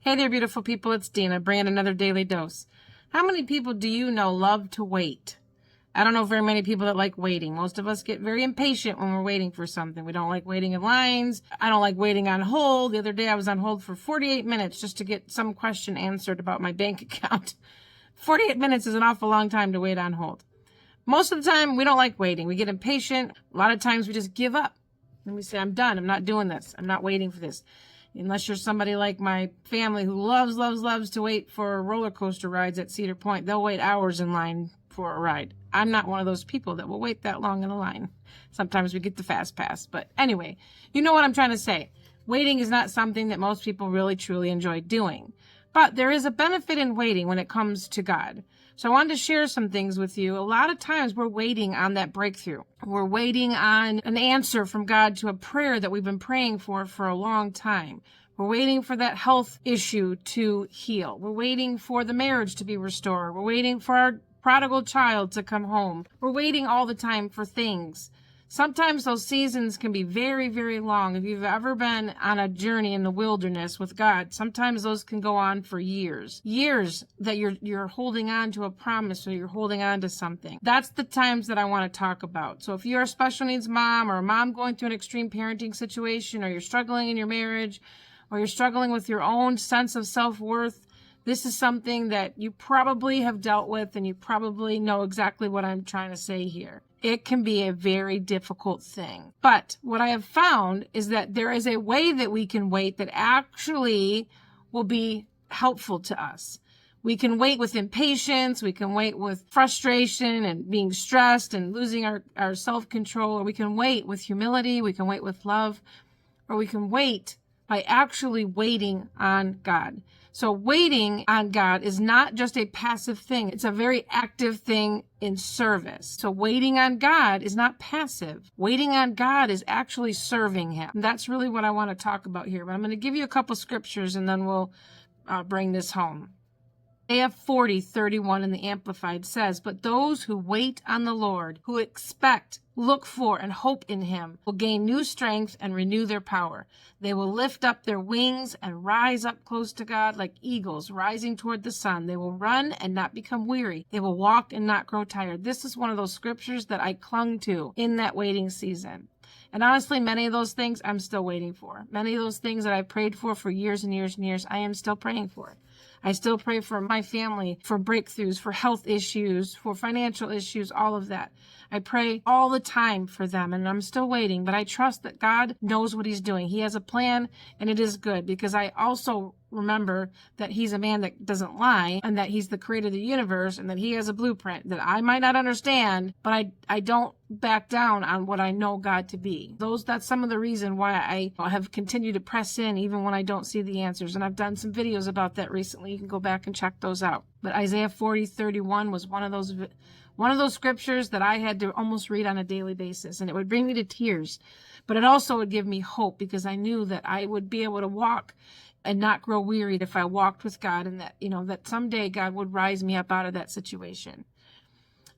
Hey there, beautiful people. It's Dina, bringing another daily dose. How many people do you know love to wait? I don't know very many people that like waiting. Most of us get very impatient when we're waiting for something. We don't like waiting in lines. I don't like waiting on hold. The other day I was on hold for 48 minutes just to get some question answered about my bank account. 48 minutes is an awful long time to wait on hold. Most of the time, we don't like waiting. We get impatient. A lot of times we just give up. And we say, I'm done. I'm not doing this. I'm not waiting for this. Unless you're somebody like my family who loves to wait for roller coaster rides at Cedar Point. They'll wait hours in line for a ride. I'm not one of those people that will wait that long in a line. Sometimes we get the fast pass. But anyway, you know what I'm trying to say. Waiting is not something that most people really truly enjoy doing. But there is a benefit in waiting when it comes to God. So I wanted to share some things with you. A lot of times we're waiting on that breakthrough. We're waiting on an answer from God to a prayer that we've been praying for a long time. We're waiting for that health issue to heal. We're waiting for the marriage to be restored. We're waiting for our prodigal child to come home. We're waiting all the time for things. Sometimes those seasons can be very, very long. If you've ever been on a journey in the wilderness with God, sometimes those can go on for years. Years that you're holding on to a promise or you're holding on to something. That's the times that I want to talk about. So if you're a special needs mom or a mom going through an extreme parenting situation, or you're struggling in your marriage, or you're struggling with your own sense of self-worth, this is something that you probably have dealt with and you probably know exactly what I'm trying to say here. It can be a very difficult thing. But what I have found is that there is a way that we can wait that actually will be helpful to us. We can wait with impatience. We can wait with frustration and being stressed and losing our self-control. Or we can wait with humility. We can wait with love. Or we can wait by actually waiting on God. So waiting on God is not just a passive thing. It's a very active thing in service. So waiting on God is not passive. Waiting on God is actually serving Him. And that's really what I want to talk about here. But I'm going to give you a couple scriptures and then we'll bring this home. Isaiah 40:31 in the Amplified says, "But those who wait on the Lord, who expect, look for, and hope in Him, will gain new strength and renew their power. They will lift up their wings and rise up close to God like eagles rising toward the sun. They will run and not become weary. They will walk and not grow tired." This is one of those scriptures that I clung to in that waiting season. And honestly, many of those things I'm still waiting for. Many of those things that I've prayed for years and years and years, I am still praying for. I still pray for my family, for breakthroughs, for health issues, for financial issues, all of that. I pray all the time for them, and I'm still waiting, but I trust that God knows what He's doing. He has a plan, and it is good, because I also remember that He's a man that doesn't lie, and that He's the creator of the universe, and that He has a blueprint that I might not understand, but I don't back down on what I know God to be. That's some of the reason why I have continued to press in even when I don't see the answers, and I've done some videos about that recently. You can go back and check those out. But Isaiah 40:31 was one of those scriptures that I had to almost read on a daily basis, and it would bring me to tears, but it also would give me hope, because I knew that I would be able to walk and not grow wearied if I walked with God, and that, that someday God would rise me up out of that situation.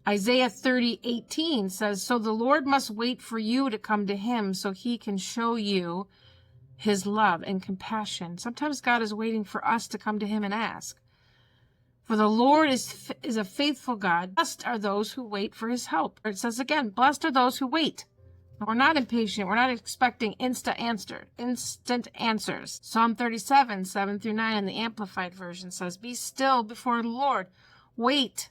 Isaiah 30:18 says, "So the Lord must wait for you to come to Him so He can show you His love and compassion." Sometimes God is waiting for us to come to Him and ask. "For the Lord is a faithful God. Blessed are those who wait for His help." Or it says again, blessed are those who wait. We're not impatient. We're not expecting instant answers. Psalm 37:7-9 in the Amplified Version says, "Be still before the Lord. Wait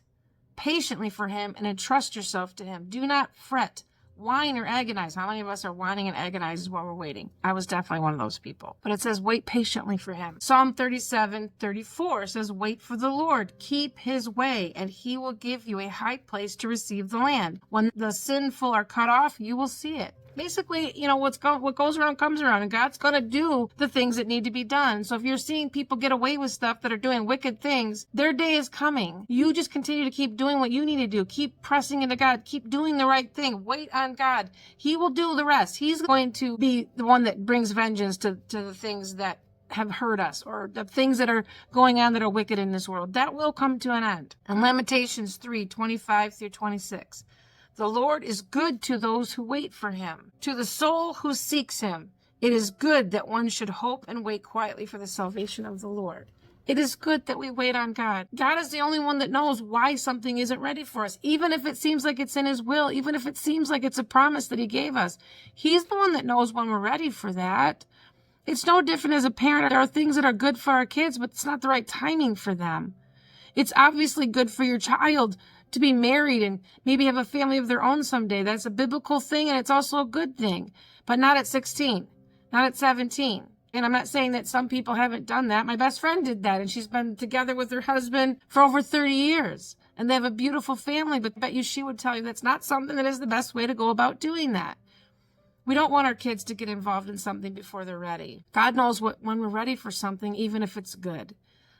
patiently for Him and entrust yourself to Him. Do not fret, whine, or agonize." How many of us are whining and agonizing while we're waiting? I was definitely one of those people. But it says, wait patiently for Him. Psalm 37:34 says, "Wait for the Lord. Keep His way, and He will give you a high place to receive the land. When the sinful are cut off, you will see it." Basically, what goes around comes around, and God's going to do the things that need to be done. So if you're seeing people get away with stuff that are doing wicked things, their day is coming. You just continue to keep doing what you need to do. Keep pressing into God. Keep doing the right thing. Wait on God. He will do the rest. He's going to be the one that brings vengeance to the things that have hurt us, or the things that are going on that are wicked in this world. That will come to an end. And Lamentations 3:25-26. "The Lord is good to those who wait for Him, to the soul who seeks Him. It is good that one should hope and wait quietly for the salvation of the Lord. It is good that we wait on God. God is the only one that knows why something isn't ready for us. Even if it seems like it's in his will, even if it seems like it's a promise that he gave us, he's the one that knows when we're ready for that. It's no different as a parent. There are things that are good for our kids, but it's not the right timing for them. It's obviously good for your child to be married and maybe have a family of their own someday. That's a biblical thing, and it's also a good thing, but not at 16, not at 17. And I'm not saying that some people haven't done that. My best friend did that, and she's been together with her husband for over 30 years, and they have a beautiful family, but I bet you she would tell you that's not something that is the best way to go about doing that. We don't want our kids to get involved in something before they're ready. God knows when we're ready for something, even if it's good.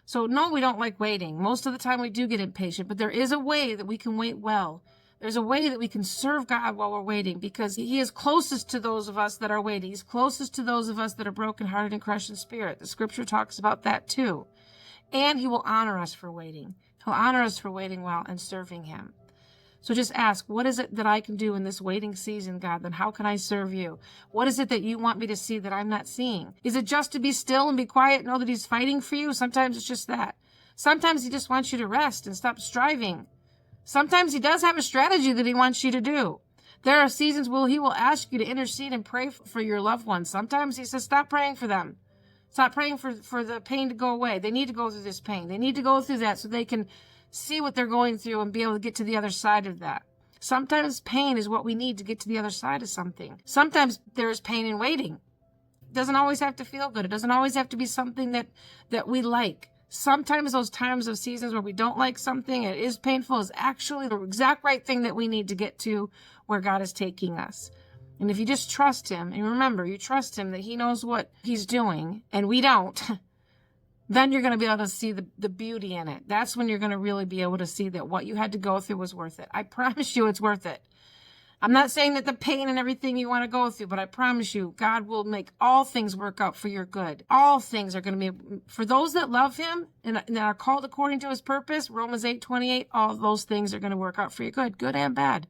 So no, we don't like waiting. Most of the time we do get impatient, but there is a way that we can wait well. There's a way that we can serve God while we're waiting, because he is closest to those of us that are waiting. He's closest to those of us that are brokenhearted and crushed in spirit. The scripture talks about that too. And he will honor us for waiting. He'll honor us for waiting well and serving him. So just ask, what is it that I can do in this waiting season, God? Then how can I serve you? What is it that you want me to see that I'm not seeing? Is it just to be still and be quiet, know that he's fighting for you? Sometimes it's just that. Sometimes he just wants you to rest and stop striving. Sometimes he does have a strategy that he wants you to do. There are seasons where he will ask you to intercede and pray for your loved ones. Sometimes he says, stop praying for them. Stop praying for the pain to go away. They need to go through this pain. They need to go through that so they can see what they're going through and be able to get to the other side of that. Sometimes pain is what we need to get to the other side of something. Sometimes there is pain in waiting. It doesn't always have to feel good. It doesn't always have to be something that we like. Sometimes those times of seasons where we don't like something, it is painful, is actually the exact right thing that we need to get to where God is taking us. And if you just trust him, and remember, you trust him that he knows what he's doing, and we don't, then you're going to be able to see the beauty in it. That's when you're going to really be able to see that what you had to go through was worth it. I promise you it's worth it. I'm not saying that the pain and everything you want to go through, but I promise you, God will make all things work out for your good. All things are going to be, for those that love him and are called according to his purpose, Romans 8:28, all those things are going to work out for your good and bad.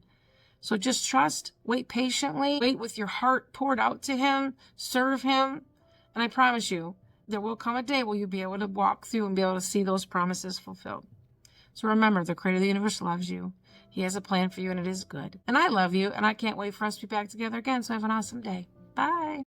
So just trust, wait patiently, wait with your heart poured out to him, serve him, and I promise you, there will come a day where you'll be able to walk through and be able to see those promises fulfilled. So remember, the creator of the universe loves you. He has a plan for you, and it is good. And I love you, and I can't wait for us to be back together again. So have an awesome day. Bye.